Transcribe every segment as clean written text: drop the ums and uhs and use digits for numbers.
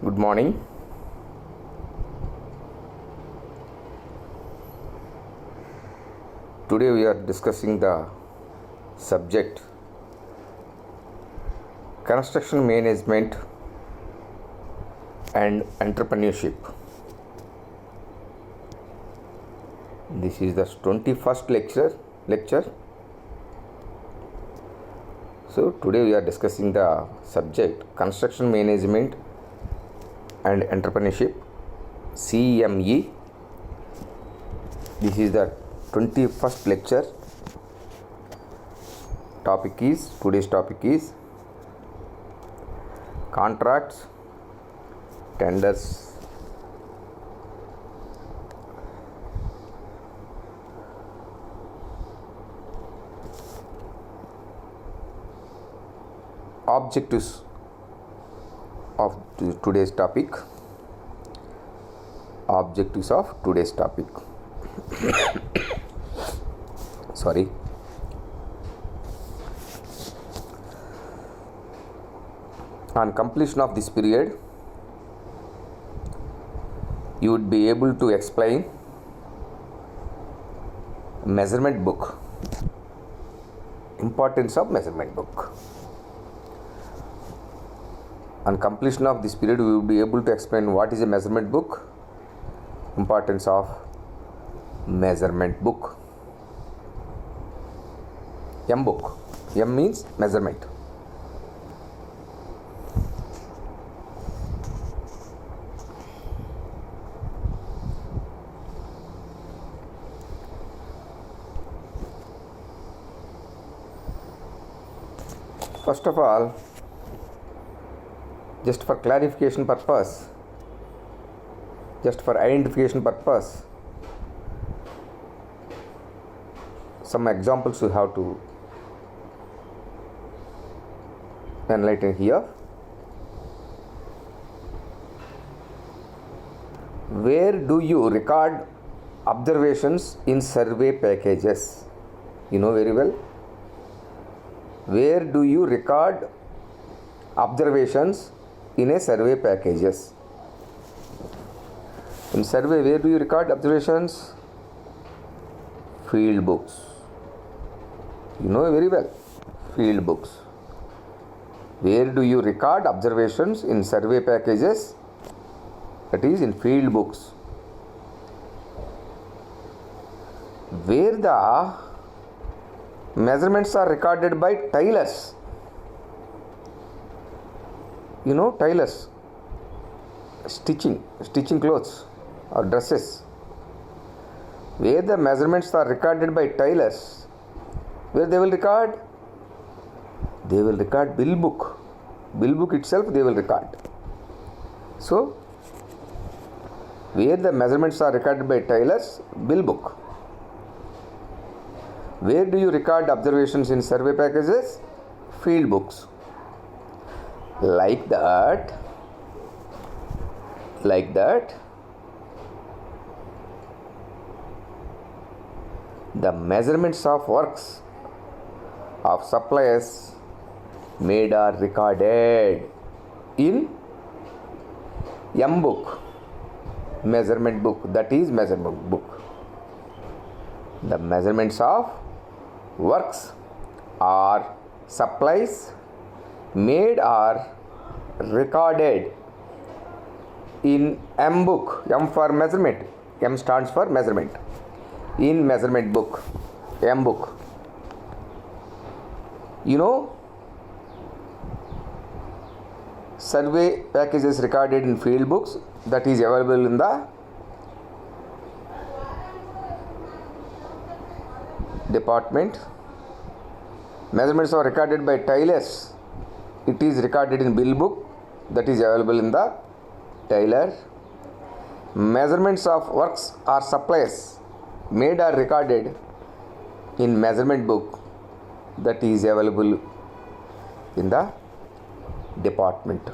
Good morning. Today we are discussing the subject construction management and entrepreneurship. This is the 21st lecture. So today we are discussing the subject construction management and entrepreneurship, CME. This is the 21st lecture. Today's topic is contracts, tenders, objectives of today's topic. Sorry. On completion of this period, you would be able to explain measurement book, importance of measurement book. On completion of this period, we will be able to explain what is a measurement book, importance of measurement book. M book. M means measurement. First of all, just for clarification purpose, just for identification purpose, some examples you have to enlighten here. Where do you record observations in survey packages? You know very well. Where do you record observations in a survey packages? In survey, where do you record observations? Field books. You know very well. Field books. Where do you record observations in survey packages? That is in field books. Where the measurements are recorded by tailors. You know tailors, stitching clothes or dresses. Where the measurements are recorded by tailors, where they will record? They will record bill book. Bill book itself they will record. So, where the measurements are recorded by tailors, bill book. Where do you record observations in survey packages? Field books. Like that, the measurements of works of suppliers made are recorded in M book, measurement book. That is measurement book. The measurements of works or supplies made are recorded in M book. M for measurement. M stands for measurement. In measurement book, M book. You know, survey packages recorded in field books, that is available in the department. Measurements are recorded by tailors. It is recorded in bill book, that is available in the tailor. Measurements of works or supplies made are recorded in measurement book, that is available in the department,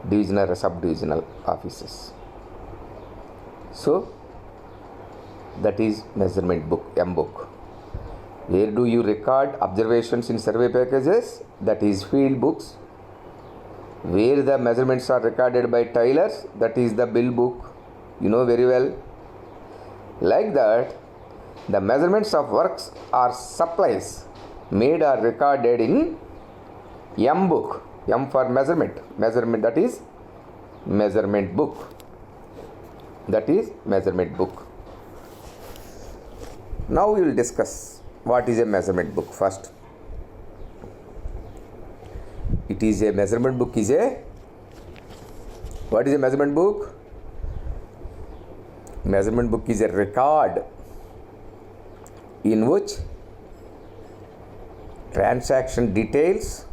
divisional or sub-divisional offices. So, that is measurement book, M book. Where do you record observations in survey packages? That is field books. Where the measurements are recorded by tailors, that is the bill book. You know very well. Like that, the measurements of works or supplies made are recorded in M book. M for measurement. Measurement, that is measurement book. That is measurement book. Now we will discuss what is a measurement book first. It is a measurement book is a, what is a measurement book? Measurement book is a record in which transaction details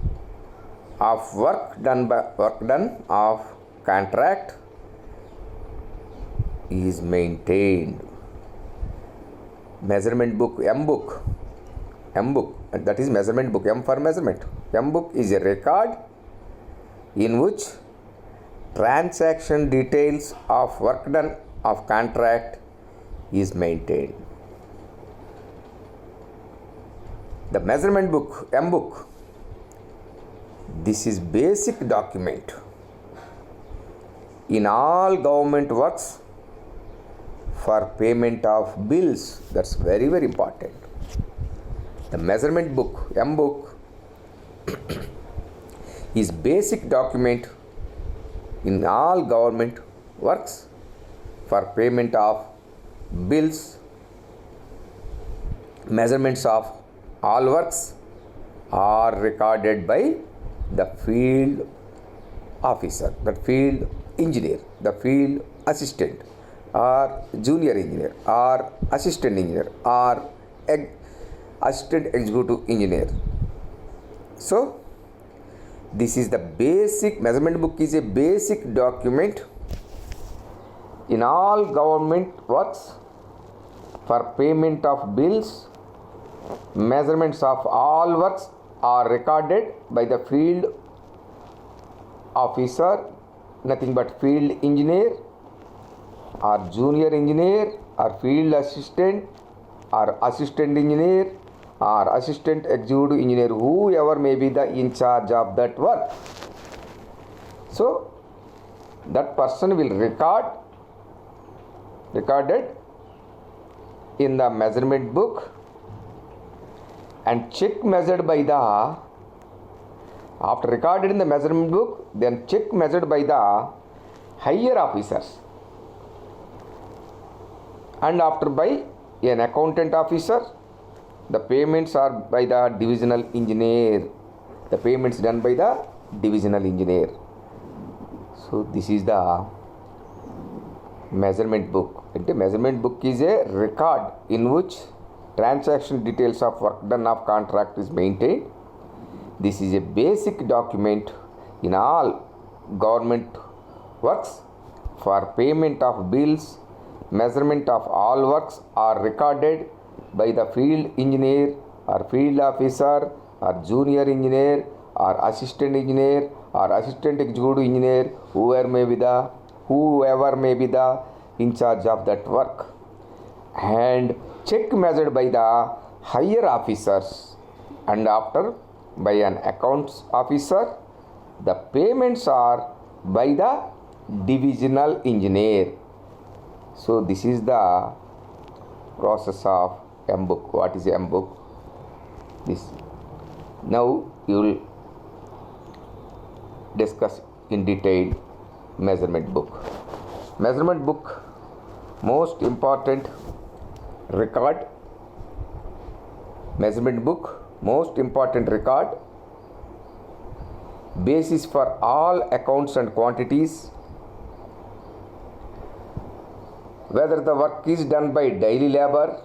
of work done of contract is maintained. Measurement book, M book, that is measurement book. M for measurement. M book is a record in which transaction details of work done of contract is maintained. The measurement book, M book, this is basic document in all government works for payment of bills. That's very, very important. The measurement book, M book, is basic document in all government works for payment of bills. Measurements of all works are recorded by the field officer, the field engineer, the field assistant, or junior engineer, or assistant engineer, or assistant executive engineer. So this is the basic, measurement book is a basic document in all government works for payment of bills. Measurements of all works are recorded by the field officer, nothing but field engineer, or junior engineer, or field assistant, or assistant engineer, or assistant executive engineer, whoever may be the in charge of that work. So that person will recorded in the measurement book, and check measured by the, after recorded in the measurement book, then check measured by the higher officers, and after by an accountant officer. The payments are by the divisional engineer. The payments done by the divisional engineer. So this is the measurement book. The measurement book is a record in which transaction details of work done of contract is maintained. This is a basic document in all government works for payment of bills. Measurement of all works are recorded by the field engineer, or field officer, or junior engineer, or assistant engineer, or assistant executive engineer, whoever may be the in charge of that work, and check measured by the higher officers, and after by an accounts officer. The payments are by the divisional engineer. So this is the process of M book. What is M book? This. Now you will discuss in detail measurement book. Measurement book, most important record. Measurement book, most important record, basis for all accounts and quantities, whether the work is done by daily labor,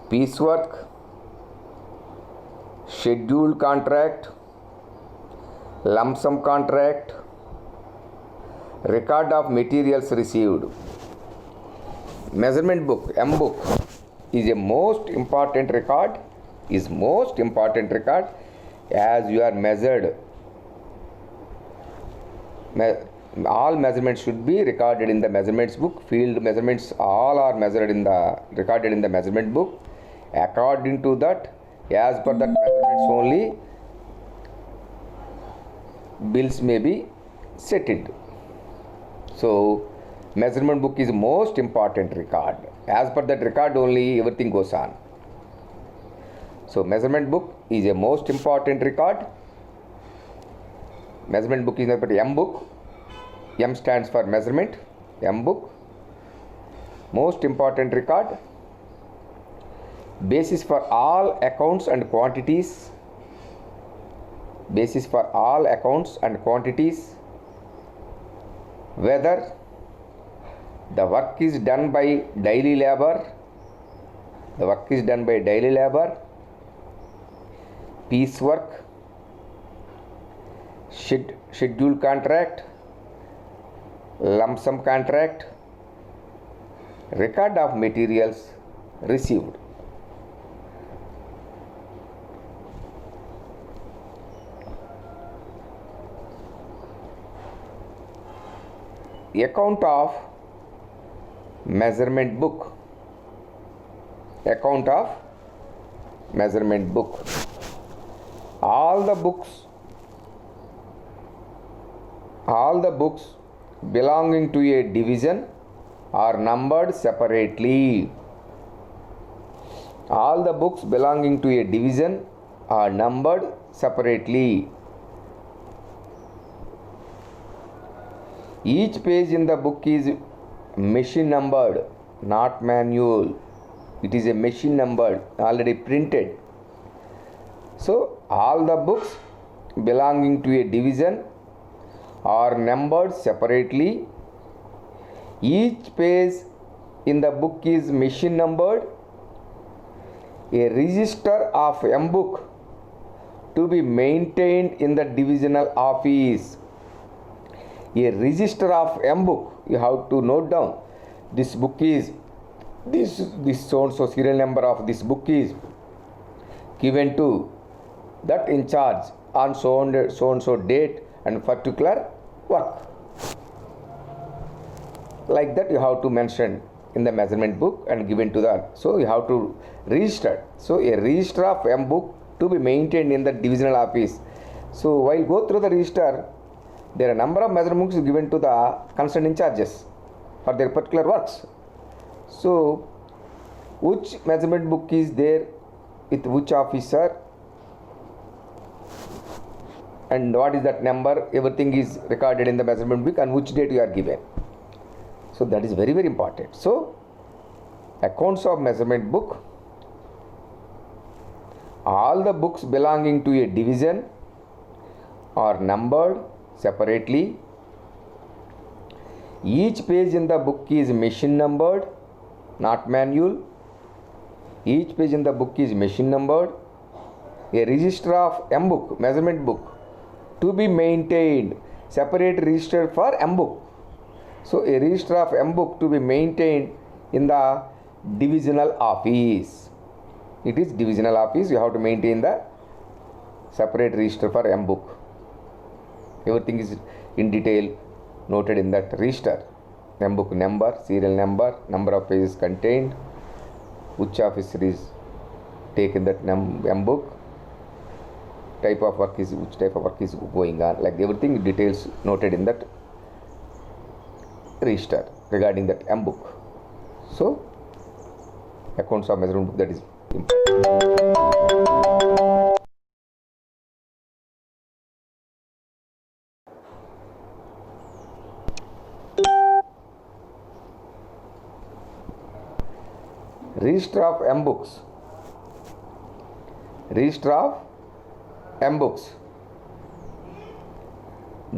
piecework, scheduled contract, lump sum contract, record of materials received. Measurement book, M book, is a most important record, as you are measured. All measurements should be recorded in the measurements book. Field measurements all are recorded in the measurement book. According to that, as per that measurements only, bills may be settled. So measurement book is most important record. As per that record only everything goes on. So measurement book is a most important record. Measurement book is nothing but M book. M stands for measurement. M book. Most important record. Basis for all accounts and quantities. Basis for all accounts and quantities. Whether the work is done by daily labor. The work is done by daily labor. Piecework. Schedule contract. Lump sum contract. Record of materials received. Account of measurement book. Account of measurement book. All the books belonging to a division are numbered separately. All the books belonging to a division are numbered separately. Each page in the book is machine numbered, not manual. It is a machine numbered, already printed. So all the books belonging to a division are numbered separately. Each page in the book is machine numbered. A register of M book to be maintained in the divisional office. A register of M book, you have to note down. This book is this so and so serial number of this book is given to that in charge on so and so date and particular work. Like that you have to mention in the measurement book and given to that. So you have to register. So a register of M book to be maintained in the divisional office. So while go through the register, there are a number of measurement books given to the concerned in charges for their particular works. So which measurement book is there with which officer and what is that number, everything is recorded in the measurement book and which date you are given. So that is very, very important. So accounts of measurement book. All the books belonging to a division are numbered separately. Each page in the book is machine numbered, not manual. Each page in the book is machine numbered. A register of M book, measurement book, to be maintained. Separate register for M book. So a register of M book to be maintained in the divisional office. It is divisional office. You have to maintain the separate register for M book. Everything is in detail noted in that register. M book number, serial number, number of pages contained, which officer is taken that M book, type of work is which type of work is going on. Like everything details noted in that register regarding that M book. So accounts of measurement book, that is register of M books. Register of M books.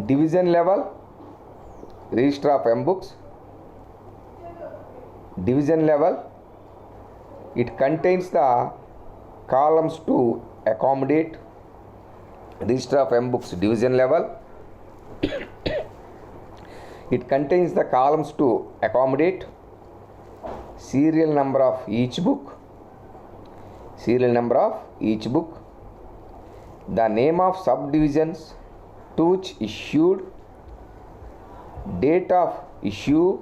Division level. Register of M books. Division level. It contains the columns to accommodate. Register of M books division level. It contains the columns to accommodate serial number of each book, serial number of each book, the name of subdivisions to which issued, date of issue,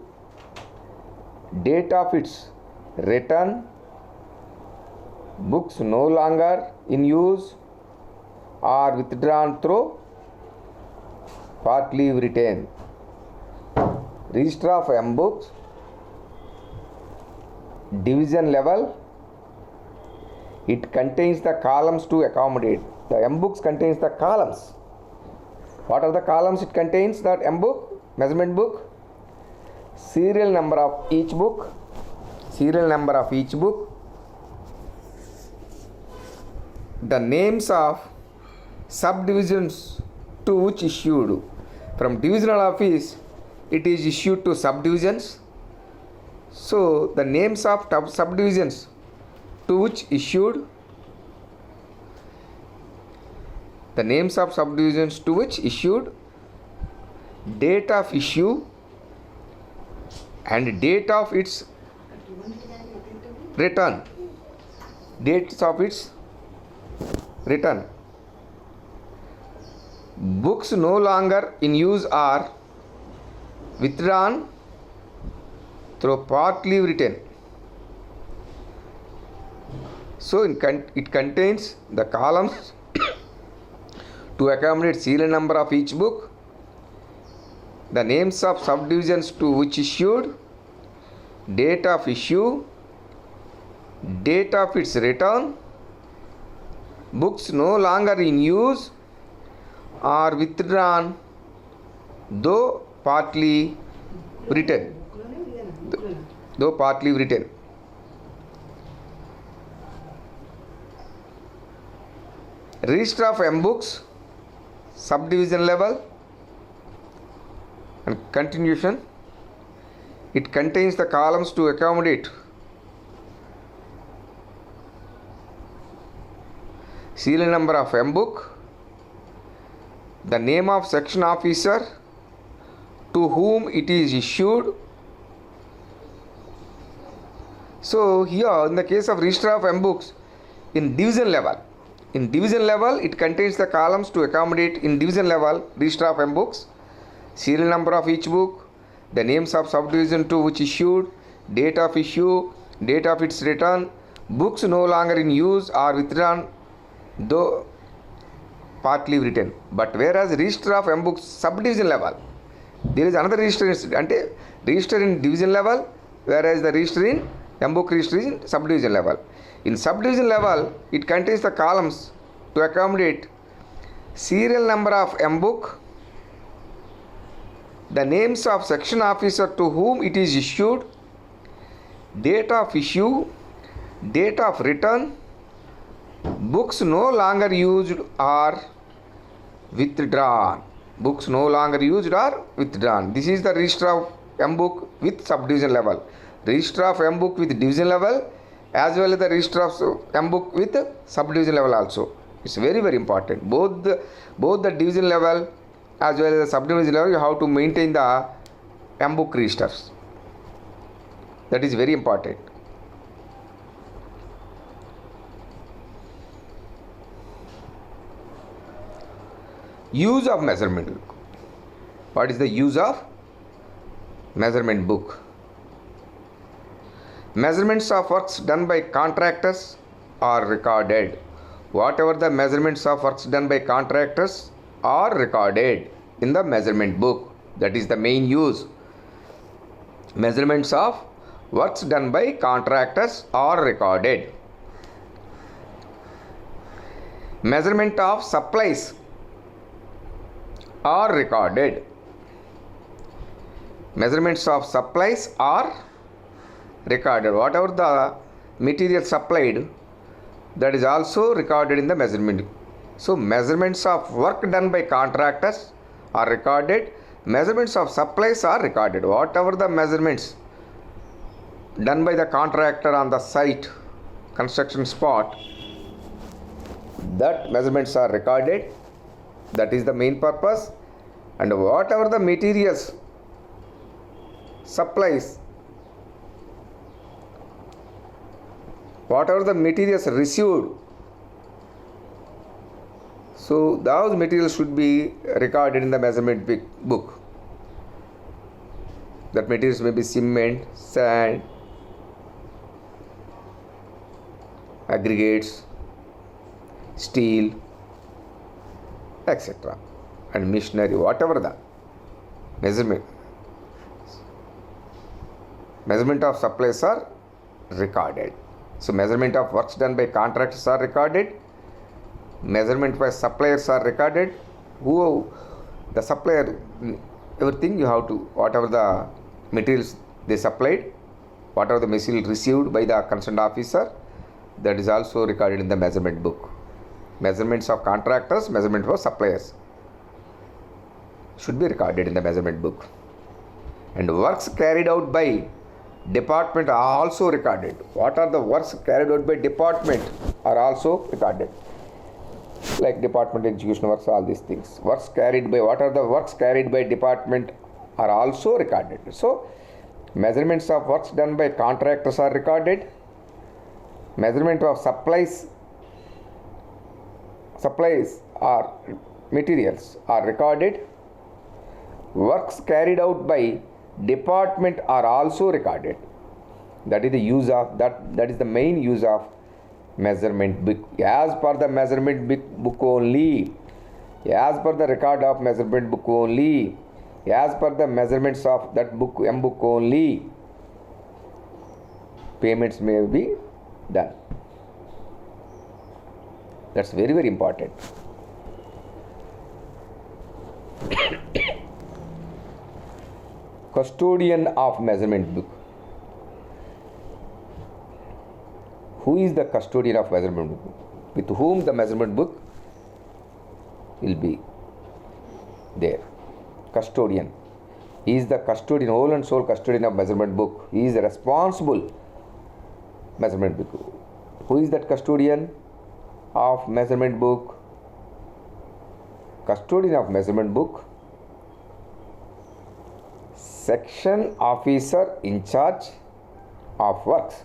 date of its return, books no longer in use or withdrawn through partly written. Register of M books, division level, it contains the columns to accommodate. The M books contains the columns. What are the columns it contains? That M book, measurement book, serial number of each book, the names of subdivisions to which issued. From divisional office it is issued to subdivisions. So the names of subdivisions to which issued, the names of subdivisions to which issued, date of issue and date of its return. Dates of its return. Books no longer in use are withdrawn through partly written. So it contains the columns to accommodate serial number of each book, the names of subdivisions to which issued, date of issue, date of its return. Books no longer in use are withdrawn though partly written. Register of M books, subdivision level and continuation. It contains the columns to accommodate serial number of M book, the name of section officer to whom it is issued. So here in the case of register of M books, in division level it contains the columns to accommodate in division level register of M books, serial number of each book, the names of subdivision to which issued, date of issue, date of its return. Books no longer in use are withdrawn though partly written. But whereas register of M books subdivision level, there is another register ante register in division level, whereas the register in M book register is in subdivision level. In subdivision level it contains the columns to accommodate serial number of M book, the names of section officer to whom it is issued, date of issue, date of return. Books no longer used are withdrawn. Books no longer used are withdrawn. This is the register of M book with subdivision level. Register of M book with division level as well as the register of M book with subdivision level also. It's very, very important. Both the division level as well as the subdivision level, you have to maintain the M book registers. That is very important. Use of measurement book. What is the use of measurement book? Measurements of works done by contractors are recorded. Whatever the measurements of works done by contractors are recorded in the measurement book. That is the main use. Measurements of works done by contractors are recorded. Measurement of supplies are recorded. Measurements of supplies are recorded. Whatever the material supplied, that is also recorded in the measurement. So measurements of work done by contractors are recorded. Measurements of supplies are recorded. Whatever the measurements done by the contractor on the site, construction spot, that measurements are recorded. That is the main purpose. And whatever the materials supplies, whatever the materials received, so those materials should be recorded in the measurement book. That materials may be cement, sand, aggregates, steel, etc. and machinery, whatever the measurement of supplies are recorded. So measurement of works done by contractors are recorded, measurement by suppliers are recorded. Who the supplier, everything you have to, whatever the materials they supplied, whatever the material received by the concerned officer, that is also recorded in the measurement book. Measurements of contractors, measurement for suppliers should be recorded in the measurement book. And works carried out by department are also recorded. What are the works carried out by department are also recorded, like department execution works, all these things. Works carried by, what are the works carried by department are also recorded. So measurements of works done by contractors are recorded, measurement of supplies or materials are recorded, works carried out by department are also recorded. That is the use of that is the main use of measurement book. As per the measurement book only, as per the record of measurement book only, as per the measurements of that book, M book only, payments may be done. That's very, very important. Custodian of measurement book. Who is the custodian of measurement book? With whom the measurement book will be there? Custodian. He is the custodian, whole and sole custodian of measurement book. He is the responsible measurement book. Who is that custodian of measurement book? Custodian of measurement book, section officer in charge of works.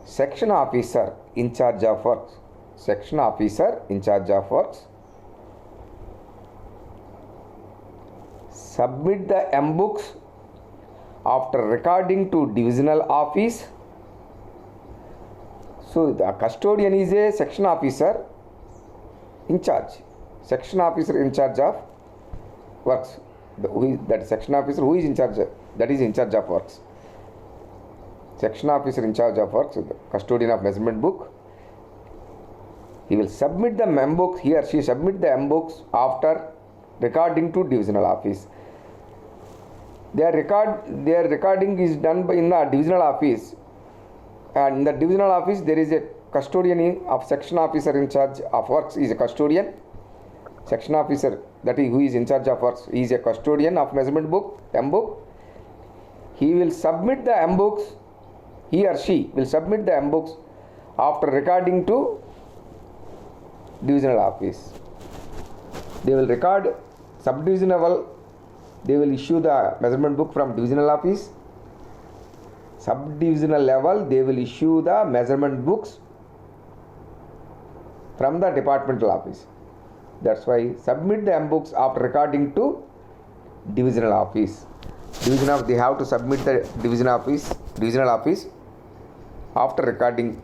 Section officer in charge of works. Section officer in charge of works. Submit the M books after recording to divisional office. So the custodian is a section officer in charge. Section officer in charge of works. That section officer who is in charge, that is in charge of works. Section officer in charge of works, the custodian of measurement book. He will submit the M books, he or she submit the M books after recording to divisional office. Their recording is done by in the divisional office, and in the divisional office there is a custodian of section officer in charge of works is a custodian. Section officer, that is who is in charge of works, he is a custodian of measurement book, M book. He will submit the M books, he or she will submit the M books after recording to divisional office. They will record subdivisional level, they will issue the measurement book from divisional office. Subdivisional level, they will issue the measurement books from the departmental office. That's why submit the M books after recording to divisional office. They have to submit the divisional office after recording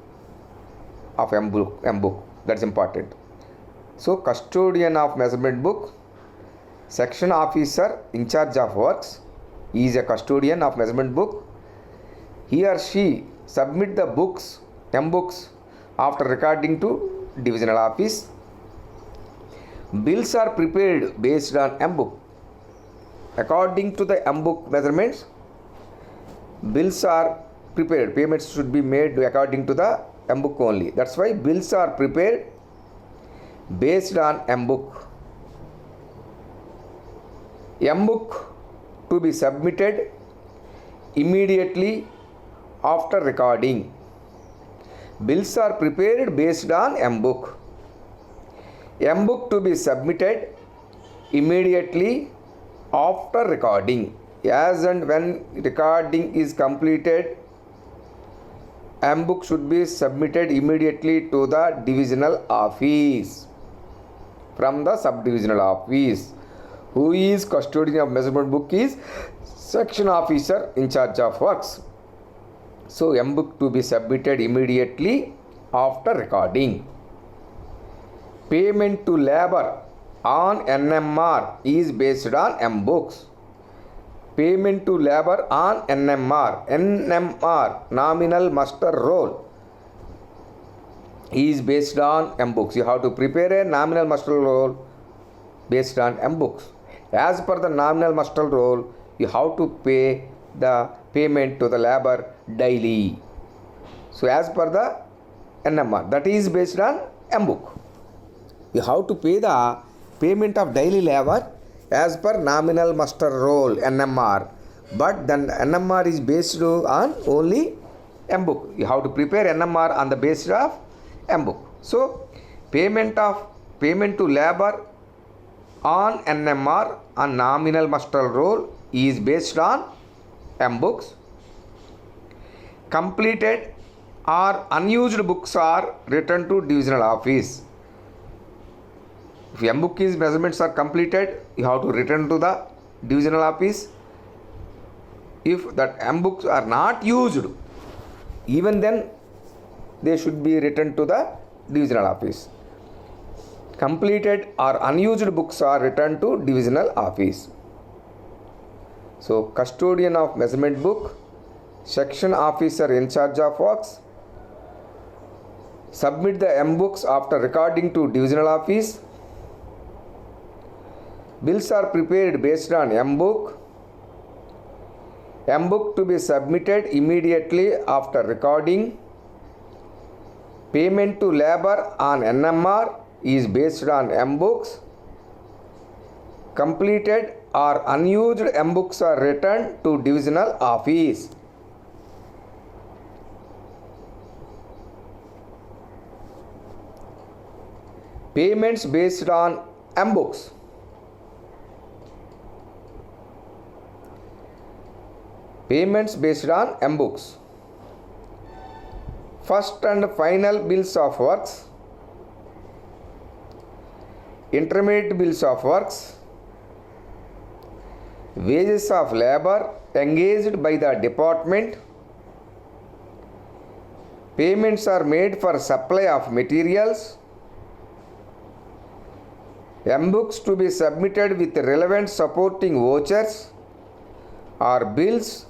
of M book. That's important. So custodian of measurement book, section officer in charge of works, he is a custodian of measurement book. He or she submit the books, M books after recording to divisional office. Bills are prepared based on M book. According to the M book measurements, bills are prepared. Payments should be made according to the M book only. That's why bills are prepared based on M book. M book to be submitted immediately after recording. Bills are prepared based on M book. M book to be submitted immediately after recording. As and when recording is completed, M book should be submitted immediately to the divisional office from the subdivisional office. Who is custodian of measurement book is section officer in charge of works. So M book to be submitted immediately after recording. Payment to labor on NMR is based on M books. Payment to labor on NMR, nominal muster roll, is based on M books. You have to prepare a nominal muster roll based on M books. As per the nominal muster roll, you have to pay the payment to the labor daily. So as per the NMR, that is based on M book. You have to pay the payment of daily labor as per nominal muster roll NMR, but then NMR is based on only M book. You have to prepare NMR on the basis of M book. So payment to labor on NMR on nominal muster roll is based on M books. Completed or unused books are returned to divisional office. If M book is measurements are completed, you have to return to the divisional office. If that M books are not used, even then they should be returned to the divisional office. Completed or unused books are returned to divisional office. So custodian of measurement book, section officer in charge of works, submit the M books after recording to divisional office. Bills are prepared based on M book. M book to be submitted immediately after recording. Payment to labor on NMR is based on M books. Completed or unused M books are returned to divisional office. Payments based on M books. Payments based on M books. First and final bills of works, intermediate bills of works, wages of labor engaged by the department. Payments are made for supply of materials. M books to be submitted with relevant supporting vouchers or bills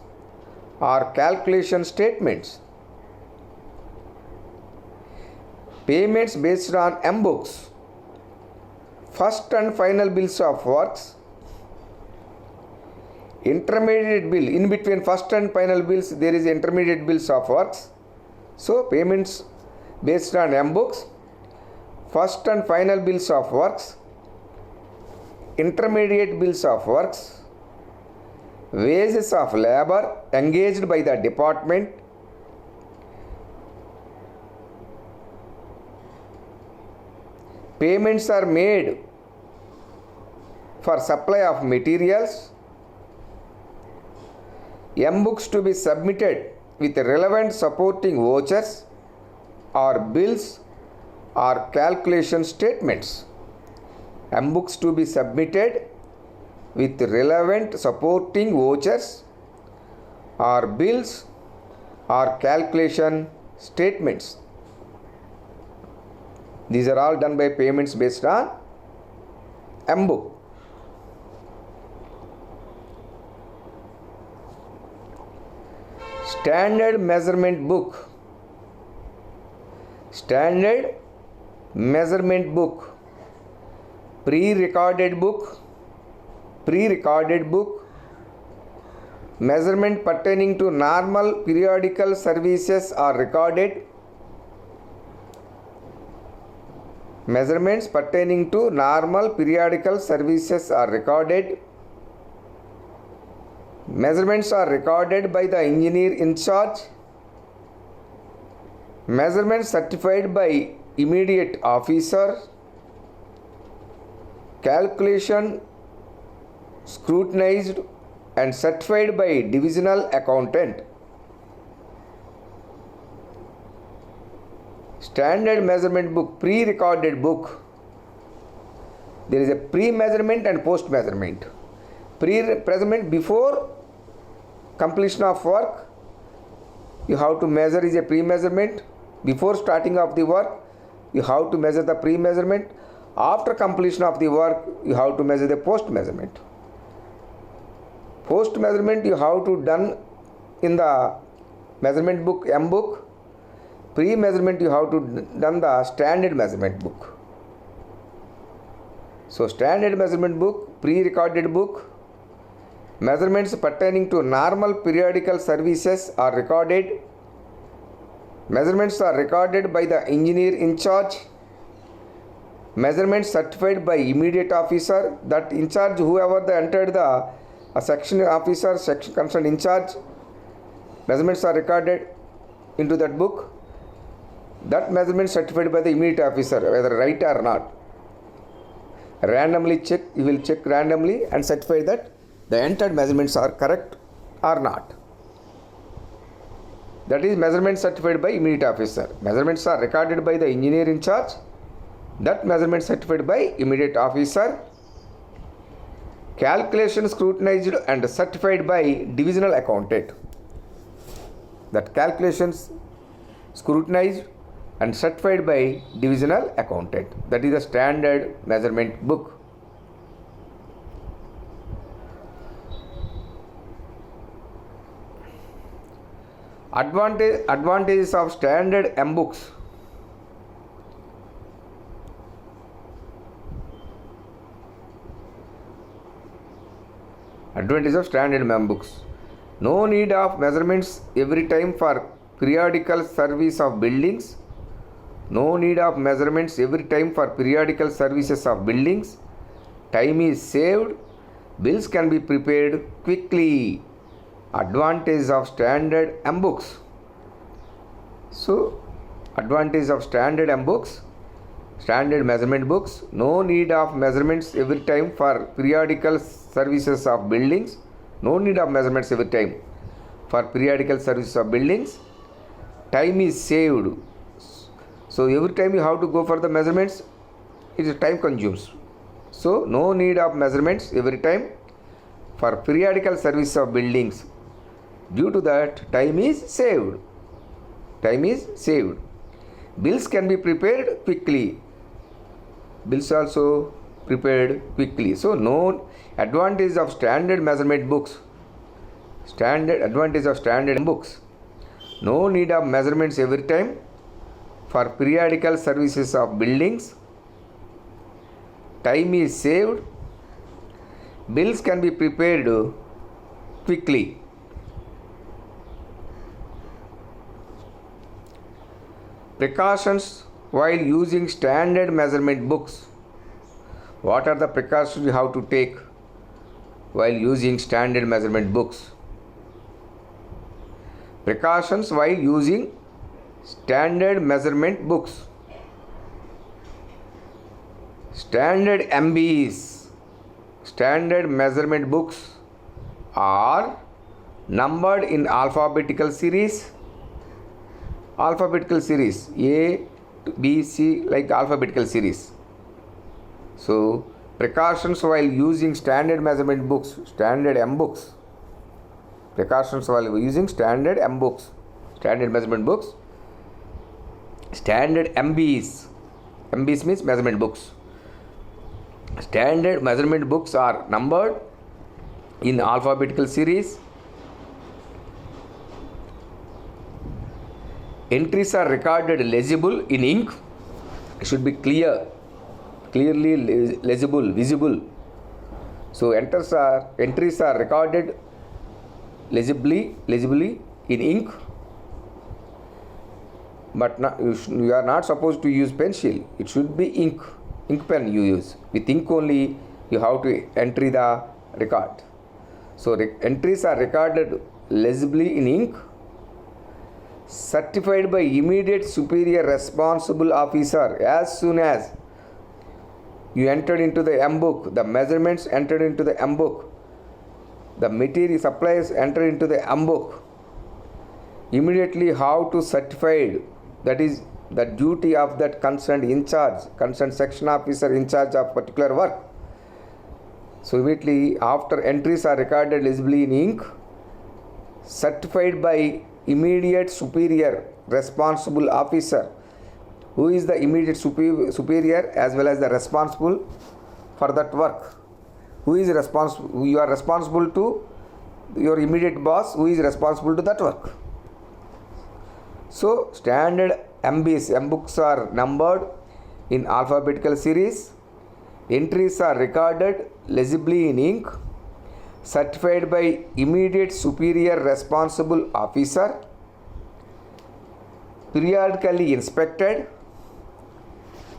or calculation statements. Payments based on M books. First and final bills of works, intermediate bill, in between first and final bills there is intermediate bills of works. So payments based on M books, first and final bills of works, intermediate bills of works, wages of labor engaged by the department. Payments are made for supply of materials. M books to be submitted with relevant supporting vouchers or bills or calculation statements. M books to be submitted with relevant supporting vouchers or bills or calculation statements. These are all done by payments based on M book. Standard measurement book. Standard measurement book. Pre-recorded book. Pre-recorded book. Measurement pertaining to normal periodical services are recorded. Measurements pertaining to normal periodical services are recorded. Measurements are recorded by the engineer in charge. Measurements certified by immediate officer. Calculation scrutinized and certified by divisional accountant. Standard measurement book, pre-recorded book. There is a pre-measurement and post-measurement. Pre-measurement before completion of work, you have to measure is a pre-measurement. Before starting of the work, you have to measure the pre-measurement. After completion of the work, you have to measure the post measurement. Post measurement you have to done in the measurement book, M book. Pre-measurement you have to done the standard measurement book. So standard measurement book, pre-recorded book, measurements pertaining to normal periodical services are recorded. Measurements are recorded by the engineer in charge. Measurements certified by immediate officer, that in charge whoever they entered the section officer, section concerned in charge. Measurements are recorded into that book. That measurement certified by the immediate officer, whether right or not. Randomly check, you will check randomly and certify that the entered measurements are correct or not. That is measurement certified by immediate officer. Measurements are recorded by the engineer in charge. That measurement certified by immediate officer. Calculation scrutinized and certified by divisional accountant. That calculations scrutinized and certified by divisional accountant. That is the standard measurement book. Advantages of standard M books. Advantage of standard M books. No need of measurements every time for periodical service of buildings. No need of measurements every time for periodical services of buildings. Time is saved. Bills can be prepared quickly. Advantage of standard M books. So, advantage of standard M books. Standard measurement books. No need of measurements every time for periodical services of buildings. No need of measurements every time for periodical services of buildings. Time is saved. So every time you have to go for the measurements, it is time consumes. So no need of measurements every time for periodical service of buildings. Due to that, time is saved. Time is saved. Bills can be prepared quickly. Bills also prepared quickly. So no advantage of standard measurement books. Standard advantage of standard books. No need of measurements every time for periodical services of buildings. Time is saved. Bills can be prepared quickly. Precautions while using standard measurement books. What are the precautions you have to take while using standard measurement books? Precautions while using standard measurement books. Standard MBs, standard measurement books, are numbered in alphabetical series. Alphabetical series A, B, C, like alphabetical series. So precautions while using standard measurement books, standard M books. Precautions while using standard M books, standard measurement books. Standard MBs. MBs means measurement books. Standard measurement books are numbered in alphabetical series. Entries are recorded legible in ink. It should be clearly legible, visible. So entries are recorded legibly in ink. But you are not supposed to use pencil. It should be ink pen you use. With ink only you have to enter the record. So entries are recorded legibly in ink. Certified by immediate superior responsible officer. As soon as you entered into the M book, the measurements entered into the M book, the material supplies entered into the M book, immediately how to certified. That is the duty of that concerned in charge, concerned section officer in charge of particular work. So immediately after entries are recorded legibly in ink, certified by immediate superior responsible officer. Who is the immediate superior as well as the responsible for that work? Who is responsible? You are responsible to your immediate boss. Who is responsible to that work? So standard M books are numbered in alphabetical series. Entries are recorded legibly in ink, certified by immediate superior responsible officer, periodically inspected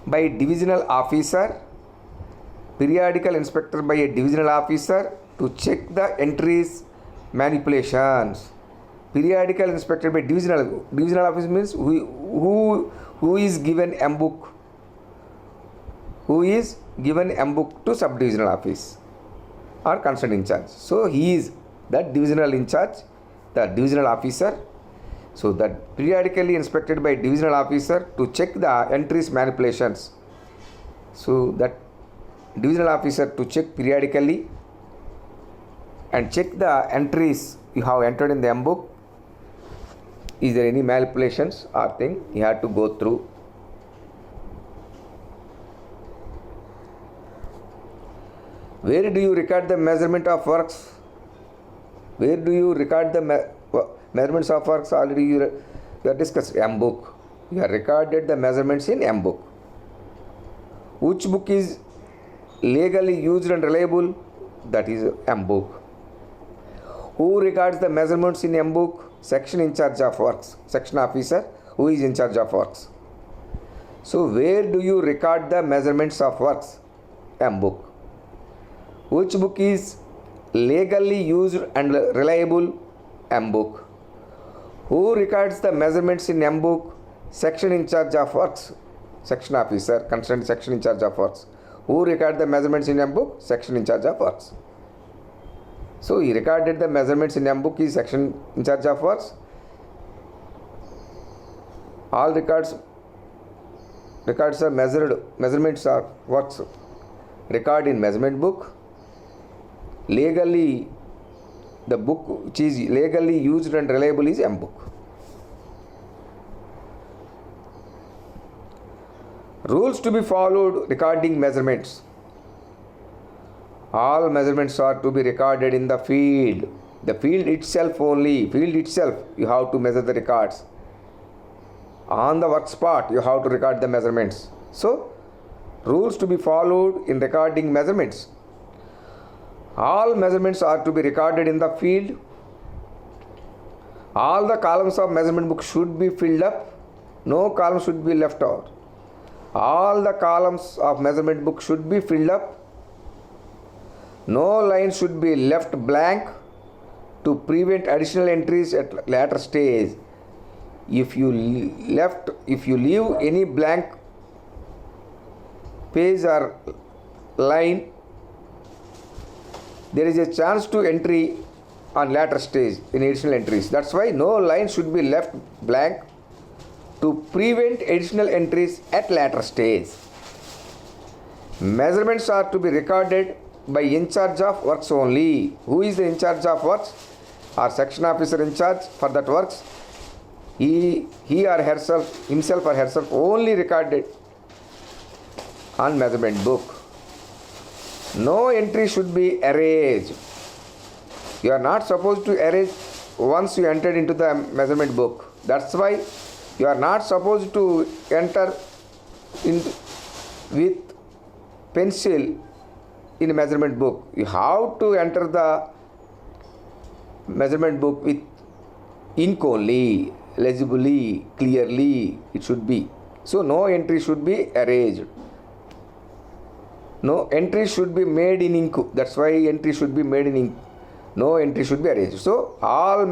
by divisional officer, periodical inspector by a divisional officer to check the entries manipulations. Periodical inspected by divisional officer means who is given M book, who is given M book to subdivisional office or concerned in charge. So he is that divisional in charge, the divisional officer. So that periodically inspected by divisional officer to check the entries manipulations. So that divisional officer to check periodically and check the entries you have entered in the M book. Is there any manipulations or thing you have to go through? Where do you record the measurement of works? Where do you record the measurements of works? Already you have discussed M book. You have recorded the measurements in M book. Which book is legally used and reliable? That is M book. Who records the measurements in M book? Section in charge of works. Section officer who is in charge of works. So where do you record the measurements of works? M book. Which book is legally used and reliable? M book. Who records the measurements in M book? Section in charge of works. Section officer, concerned section in charge of works. Who records the measurements in M book? Section in charge of works. So he recorded the measurements in M book is section in charge of works. All records are measurements of works record in measurement book. Legally, the book which is legally used and reliable is M book. Rules to be followed regarding measurements. All measurements are to be recorded in the field. The field itself only. Field itself you have to measure the records. On the work spot you have to record the measurements. So, rules to be followed in recording measurements. All measurements are to be recorded in the field. All the columns of measurement book should be filled up. No column should be left out. All the columns of measurement book should be filled up. No line should be left blank to prevent additional entries at later stage. If you leave any blank page or line, there is a chance to entry on later stage in additional entries. That's why no line should be left blank to prevent additional entries at later stage. Measurements are to be recorded by in charge of works only. Who is the in charge of works? Or section officer in charge for that works. He or himself or herself only recorded on measurement book. No entry should be erased. You are not supposed to erase once you entered into the measurement book. That's why you are not supposed to enter with pencil in a measurement book. You have to enter the measurement book with ink only, legibly, clearly it should be. So no entry should be erased. No entry should be made in ink. That's why entry should be made in ink. No entry should be erased. So all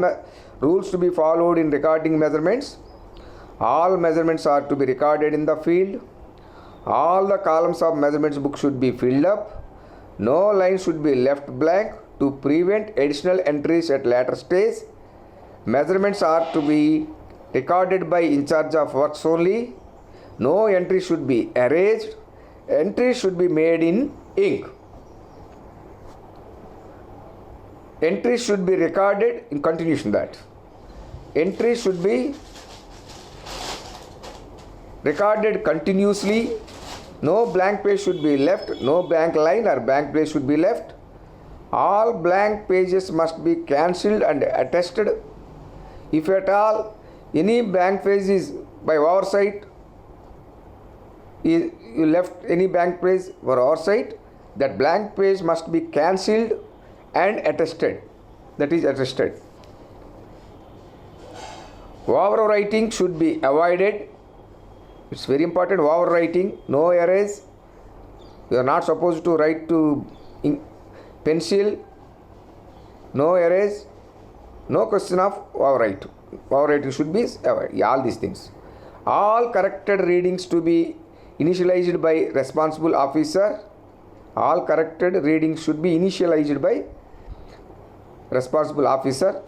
rules to be followed in recording measurements. All measurements are to be recorded in the field. All the columns of measurements book should be filled up. No line should be left blank to prevent additional entries at later stage. Measurements are to be recorded by in charge of works only. No entry should be erased. Entry should be made in ink. Entry should be recorded in continuation that. Entry should be recorded continuously. No blank page should be left, no blank line or blank page should be left. All blank pages must be cancelled and attested. If at all any blank page is by oversight, you left any blank page for oversight, that blank page must be cancelled and attested. That is attested. Overwriting should be avoided. It's very important. Overwriting, no errors. You are not supposed to write to pencil. No errors. No question of overwrite. Overwriting should be avoided. All these things. All corrected readings to be initialized by responsible officer. All corrected readings should be initialized by responsible officer.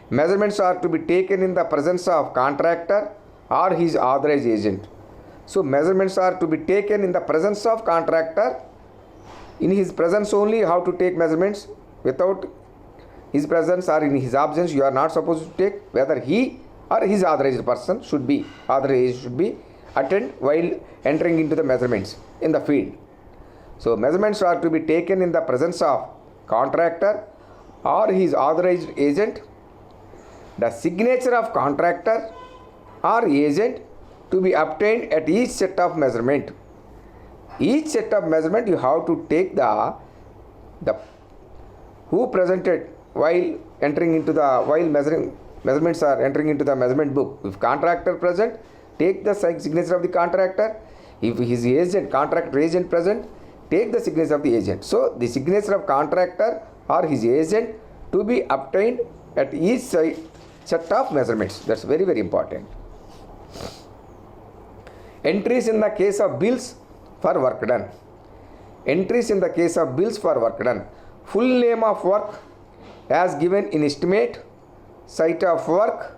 Measurements are to be taken in the presence of contractor or his authorized agent. So measurements are to be taken in the presence of contractor. In his presence only how to take measurements. Without his presence or in his absence you are not supposed to take. Whether he or his authorized person should be attend while entering into the measurements in the field. So measurements are to be taken in the presence of contractor or his authorized agent. The signature of contractor or agent to be obtained at each set of measurement. Each set of measurement you have to take the who presented while entering into the measurements are entering into the measurement book. If contractor present, take the signature of the contractor. If his agent, contractor agent present, take the signature of the agent. So the signature of contractor or his agent to be obtained at each set of measurements. That's very, very important. Entries in the case of bills for work done. Entries in the case of bills for work done. Full name of work as given in estimate, site of work,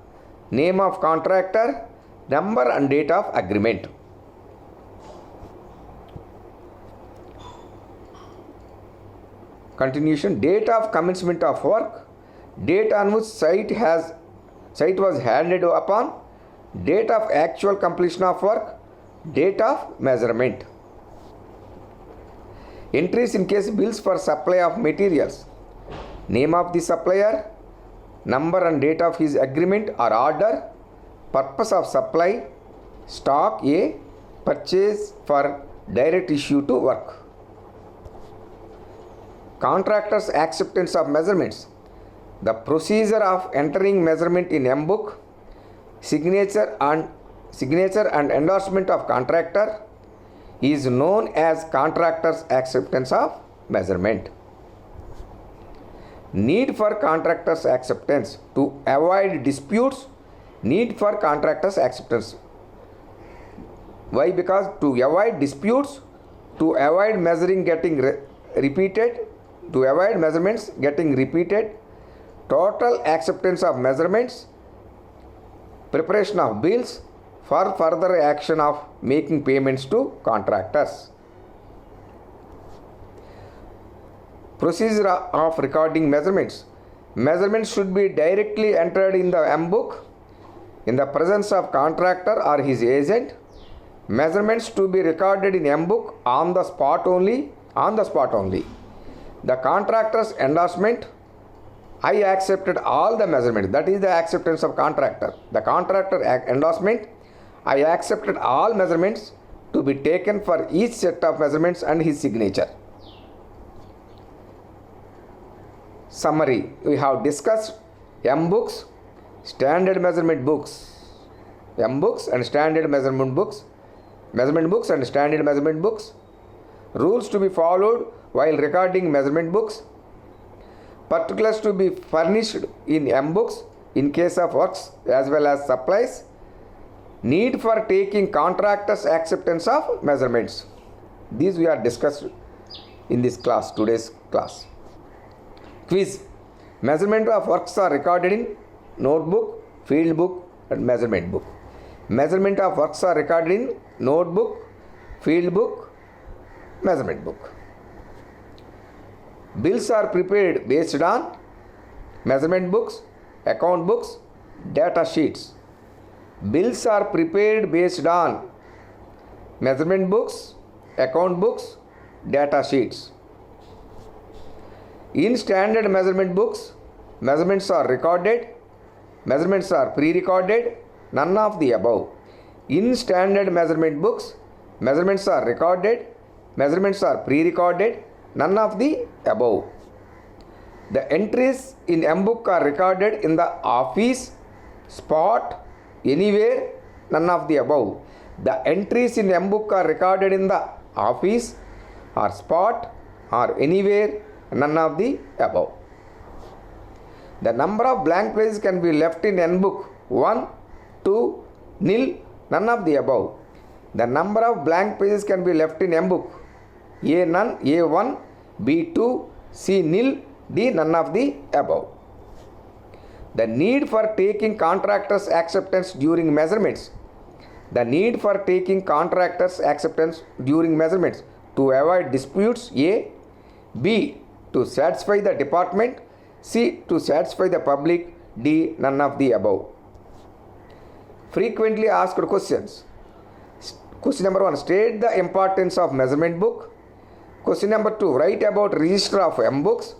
name of contractor, number and date of agreement. Continuation. Date of commencement of work, date on which site was handed upon, date of actual completion of work, date of measurement. Entries in case bills for supply of materials. Name of the supplier, number and date of his agreement or order, purpose of supply, stock A, purchase for direct issue to work. Contractor's acceptance of measurements. The procedure of entering measurement in M book, signature and endorsement of contractor is known as contractor's acceptance of measurement. Need for contractor's acceptance to avoid disputes. Need for contractor's acceptance. Why? Because to avoid disputes, to avoid measuring getting repeated, to avoid measurements getting repeated, total acceptance of measurements, preparation of bills for further action of making payments to contractors. Procedure of recording measurements. Measurements should be directly entered in the M book in the presence of contractor or his agent. Measurements to be recorded in M book on the spot only. The contractor's endorsement. I accepted all the measurements. That is the acceptance of contractor. The contractor endorsement. I accepted all measurements to be taken for each set of measurements and his signature. Summary. We have discussed M books, standard measurement books. M books and standard measurement books. Measurement books and standard measurement books. Rules to be followed while recording measurement books. Particulars to be furnished in M books in case of works as well as supplies. Need for taking contractor's acceptance of measurements. These we are discussed in this class, today's class. Quiz. Measurement of works are recorded in notebook, field book and measurement book. Measurement of works are recorded in notebook, field book, measurement book. Bills are prepared based on measurement books, account books, data sheets. Bills are prepared based on measurement books, account books, data sheets. In standard measurement books, measurements are recorded, measurements are pre-recorded, none of the above. In standard measurement books, measurements are recorded, measurements are pre-recorded, none of the above. The entries in M-book are recorded in the office, spot, anywhere, none of the above. The entries in M-book are recorded in the office or spot or anywhere, none of the above. The number of blank pages can be left in N-book 1, 2, nil, none of the above. The number of blank pages can be left in M-book A none, A1, B2, C nil, D none of the above. The need for taking contractors' acceptance during measurements. The need for taking contractors' acceptance during measurements to avoid disputes. A. B. To satisfy the department. C. To satisfy the public. D. None of the above. Frequently asked questions. Question number 1. State the importance of measurement book. Question number 2. Write about register of M books.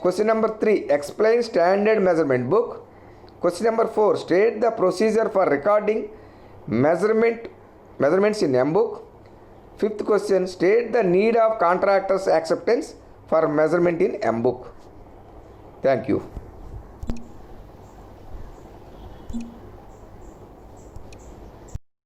Question number 3. Explain standard measurement book. Question number 4. State the procedure for recording measurements in M book. Fifth question. State the need of contractors' acceptance for measurement in M book. Thank you.